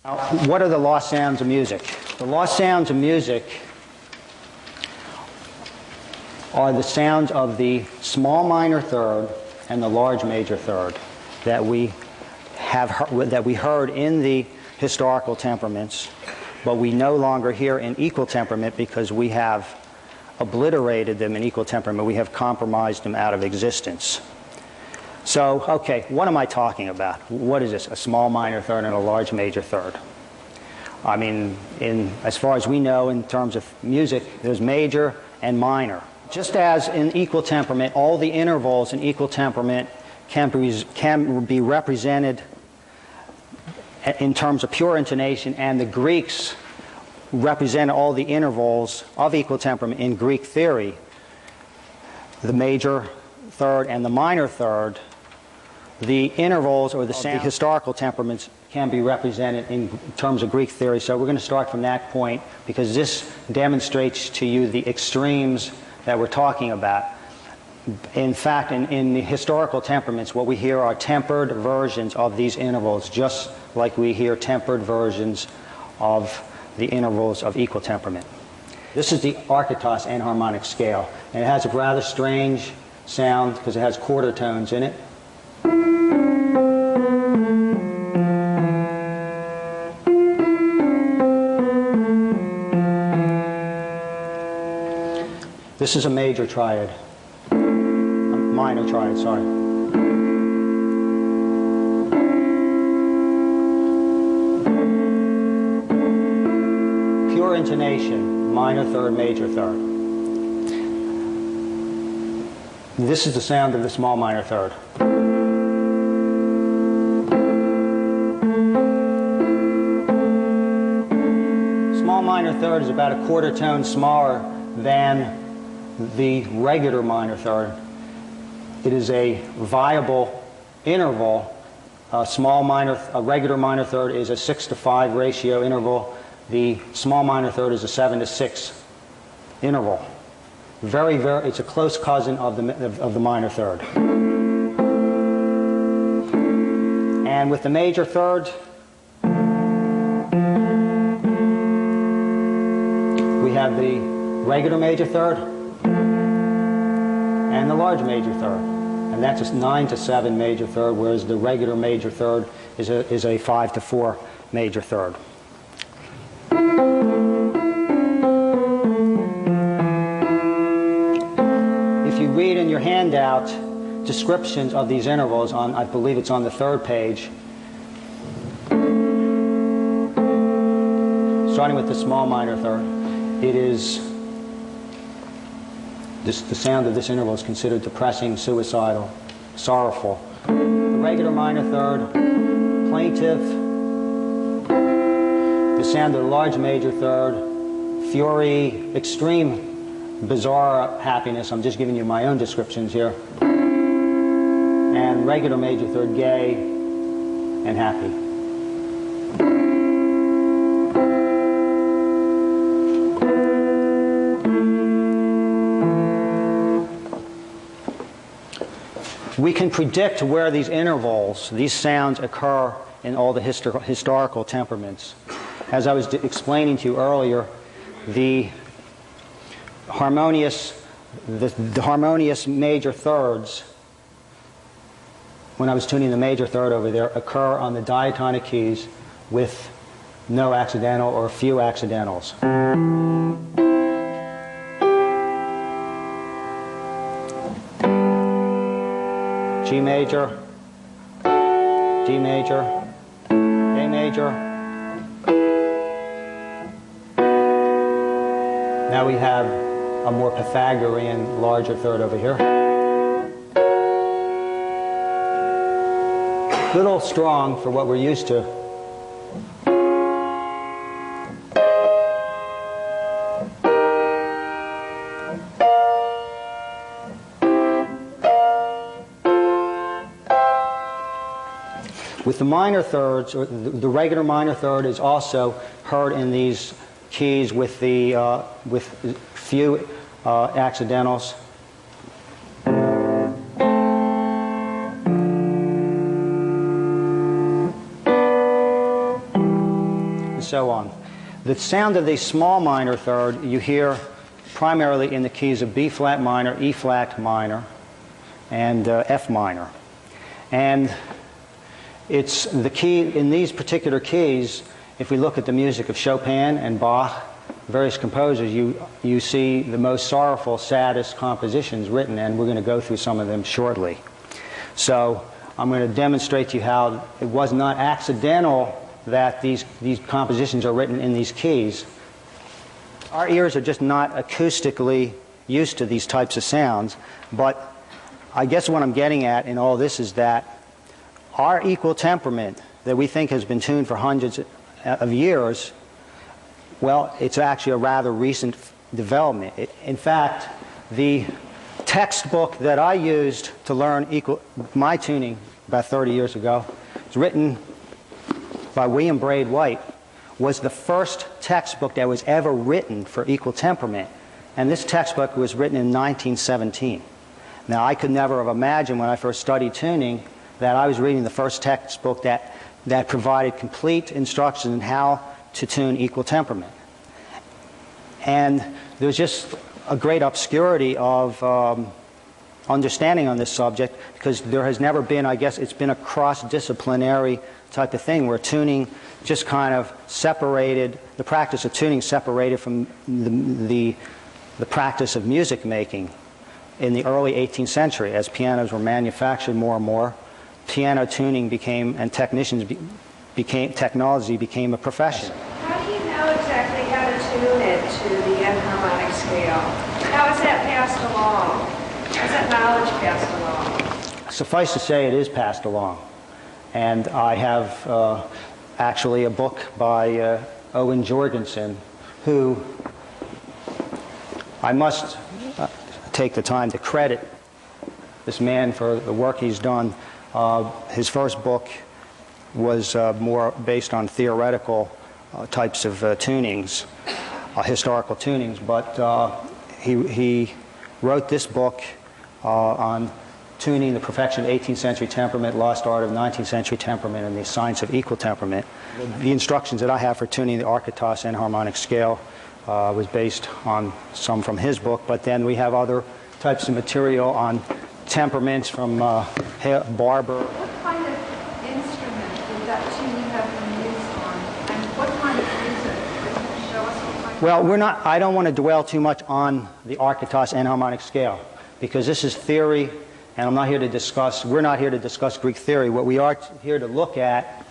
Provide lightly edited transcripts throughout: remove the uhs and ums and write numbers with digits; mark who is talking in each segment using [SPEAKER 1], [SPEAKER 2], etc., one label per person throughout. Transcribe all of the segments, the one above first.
[SPEAKER 1] What are the lost sounds of music? The lost sounds of music are the sounds of the small minor third and the large major third that we heard in the historical temperaments, but we no longer hear in equal temperament because we have obliterated them in equal temperament. We have compromised them out of existence. So, okay, what am I talking about? What is this? A small minor third and a large major third. I mean, as far as we know in terms of music, there's major and minor. Just as in equal temperament, all the intervals in equal temperament can be represented in terms of pure intonation, and the Greeks represent all the intervals of equal temperament in Greek theory. The major third and the minor third, the intervals or the historical temperaments can be represented in terms of Greek theory. So we're going to start from that point because this demonstrates to you the extremes that we're talking about. In fact, in the historical temperaments, what we hear are tempered versions of these intervals, just like we hear tempered versions of the intervals of equal temperament. This is the archytas enharmonic scale, and it has a rather strange sound because it has quarter tones in it. This is a major triad. Minor triad, sorry. Pure intonation, minor third, major third. This is the sound of the small minor third. Small minor third is about a quarter tone smaller than the regular minor third. It is a viable interval. A regular minor third is a 6:5 ratio interval. The small minor third is a 7:6 interval. It's a close cousin of the minor third. And with the major third, we have the regular major third and the large major third. And that's a 9:7 major third, whereas the regular major third is a 5:4 major third. If you read in your handout descriptions of these intervals, I believe it's on the third page, starting with the small minor third, the sound of this interval is considered depressing, suicidal, sorrowful. The regular minor third, plaintive. The sound of the large major third, fury, extreme, bizarre happiness. I'm just giving you my own descriptions here. And regular major third, gay and happy. We can predict where these intervals, these sounds occur in all the historical temperaments. As I was explaining to you earlier, the harmonious major thirds, when I was tuning the major third over there, occur on the diatonic keys with no accidental or few accidentals. G major, D major, A major. Now we have a more Pythagorean larger third over here. A little strong for what we're used to. With the minor thirds, or the regular minor third is also heard in these keys with few accidentals. so on. The sound of the small minor third you hear primarily in the keys of B flat minor, E flat minor, and F minor. And it's the key in these particular keys. If we look at the music of Chopin and Bach, various composers, you see the most sorrowful, saddest compositions written, and we're going to go through some of them shortly. So I'm going to demonstrate to you how it was not accidental that these compositions are written in these keys. Our ears are just not acoustically used to these types of sounds, but I guess what I'm getting at in all this is that our equal temperament that we think has been tuned for hundreds of years, well, it's actually a rather recent development. In fact, the textbook that I used to learn my tuning about 30 years ago, it's written by William Braid White, was the first textbook that was ever written for equal temperament. And this textbook was written in 1917. Now, I could never have imagined when I first studied tuning that I was reading the first textbook that provided complete instructions on how to tune equal temperament. And there's just a great obscurity of understanding on this subject, because there has never been, I guess it's been a cross-disciplinary type of thing where tuning just kind of separated, the practice of tuning separated from the practice of music making. In the early 18th century, as pianos were manufactured more and more, piano tuning became, and technology became a profession.
[SPEAKER 2] How do you know exactly how to tune it to the enharmonic scale? How is that passed along? How is that knowledge passed along?
[SPEAKER 1] Suffice to say, it is passed along. And I have actually a book by Owen Jorgensen, who I must take the time to credit this man for the work he's done. His first book was more based on theoretical types of tunings, historical tunings, but he wrote this book on tuning the perfection of 18th century temperament, lost art of 19th century temperament, and the science of equal temperament. The instructions that I have for tuning the Archytas enharmonic scale was based on some from his book, but then we have other types of material on temperaments from Barber.
[SPEAKER 3] What kind of instrument did that tuning have been used on, and what kind of music? Can you show us what kind
[SPEAKER 1] Well, I don't want to dwell too much on the Archytas enharmonic scale, because this is theory, and we're not here to discuss Greek theory. What we are here to look at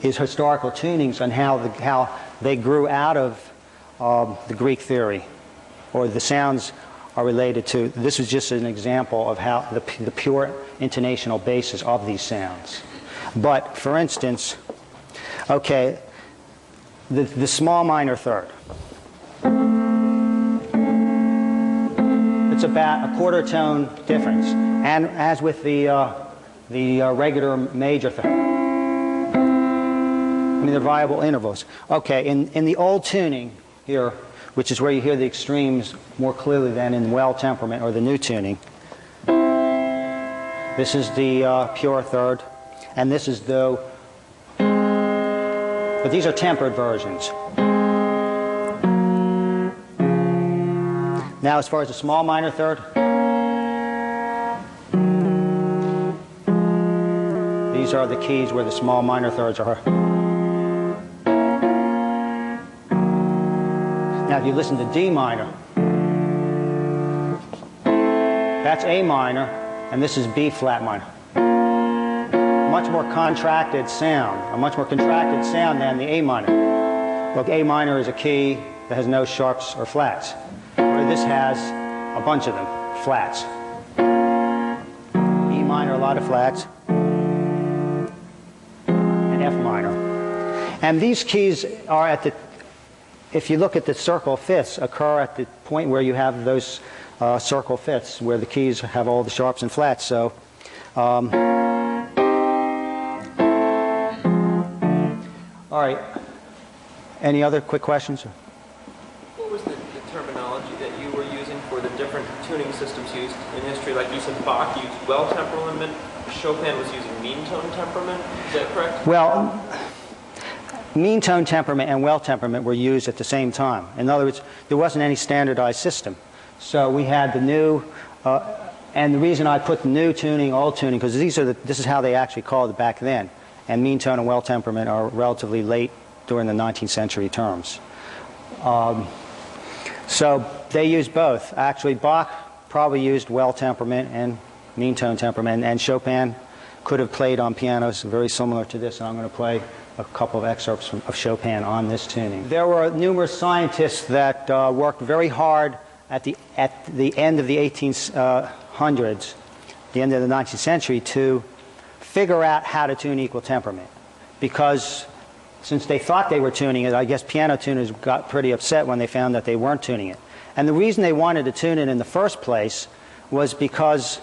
[SPEAKER 1] is historical tunings and how they grew out of the Greek theory, or the sounds are related to. This is just an example of how the pure intonational basis of these sounds. But for instance, okay, the small minor third. It's about a quarter tone difference, and as with the regular major third. I mean, they're viable intervals. Okay, in the old tuning here, which is where you hear the extremes more clearly than in well temperament or the new tuning. This is the pure third, and this is the, but these are tempered versions. Now, as far as the small minor third, these are the keys where the small minor thirds are. Now, if you listen to D minor, that's A minor, and this is B flat minor. Much more contracted sound, a much more contracted sound than the A minor. Look, A minor is a key that has no sharps or flats, where this has a bunch of them, flats. E minor, a lot of flats, and F minor. And these keys are at the, if you look at the circle fifths, occur at the point where you have those circle fifths, where the keys have all the sharps and flats. So, all right. Any other quick questions?
[SPEAKER 4] What was the terminology that you were using for the different tuning systems used in history? Like you said, Bach used well temperament, Chopin was using mean tone temperament. Is that correct?
[SPEAKER 1] Well, mean tone temperament and well temperament were used at the same time. In other words, there wasn't any standardized system. So we had the new, and the reason I put the new tuning, old tuning, because this is how they actually called it back then. And mean tone and well temperament are relatively late during the 19th century terms. So they used both. Actually, Bach probably used well temperament and mean tone temperament, and Chopin could have played on pianos very similar to this, and I'm going to play a couple of excerpts of Chopin on this tuning. There were numerous scientists that worked very hard at the end of the 1800s, the end of the 19th century, to figure out how to tune equal temperament. Because since they thought they were tuning it, I guess piano tuners got pretty upset when they found that they weren't tuning it. And the reason they wanted to tune it in the first place was because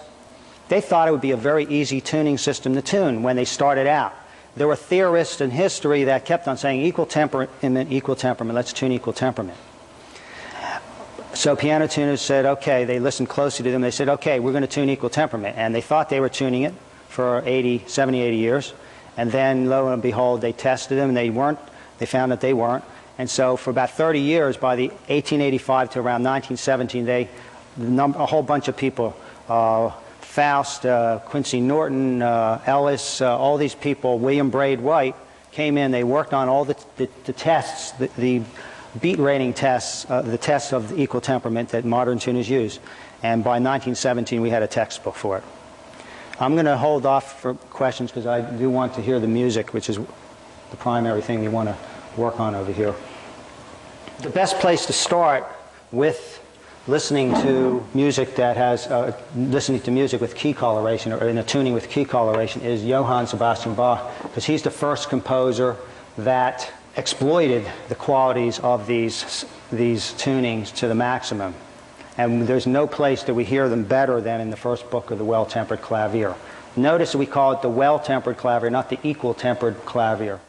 [SPEAKER 1] they thought it would be a very easy tuning system to tune when they started out. There were theorists in history that kept on saying equal temperament, let's tune equal temperament. So piano tuners said, okay, they listened closely to them, they said, okay, we're going to tune equal temperament. And they thought they were tuning it for 70, 80 years. And then, lo and behold, they tested them, and they found that they weren't. And so for about 30 years, by the 1885 to around 1917, a whole bunch of people, Faust, Quincy Norton, Ellis, all these people, William Braid White, came in. They worked on all the tests, the beat rating tests, the tests of the equal temperament that modern tuners use. And by 1917, we had a textbook for it. I'm going to hold off for questions because I do want to hear the music, which is the primary thing we want to work on over here. The best place to start with listening to music that has listening to music with key coloration, or in a tuning with key coloration, is Johann Sebastian Bach, because he's the first composer that exploited the qualities of these tunings to the maximum. And there's no place that we hear them better than in the first book of the Well-Tempered Clavier. Notice we call it the well-tempered clavier, not the equal-tempered clavier.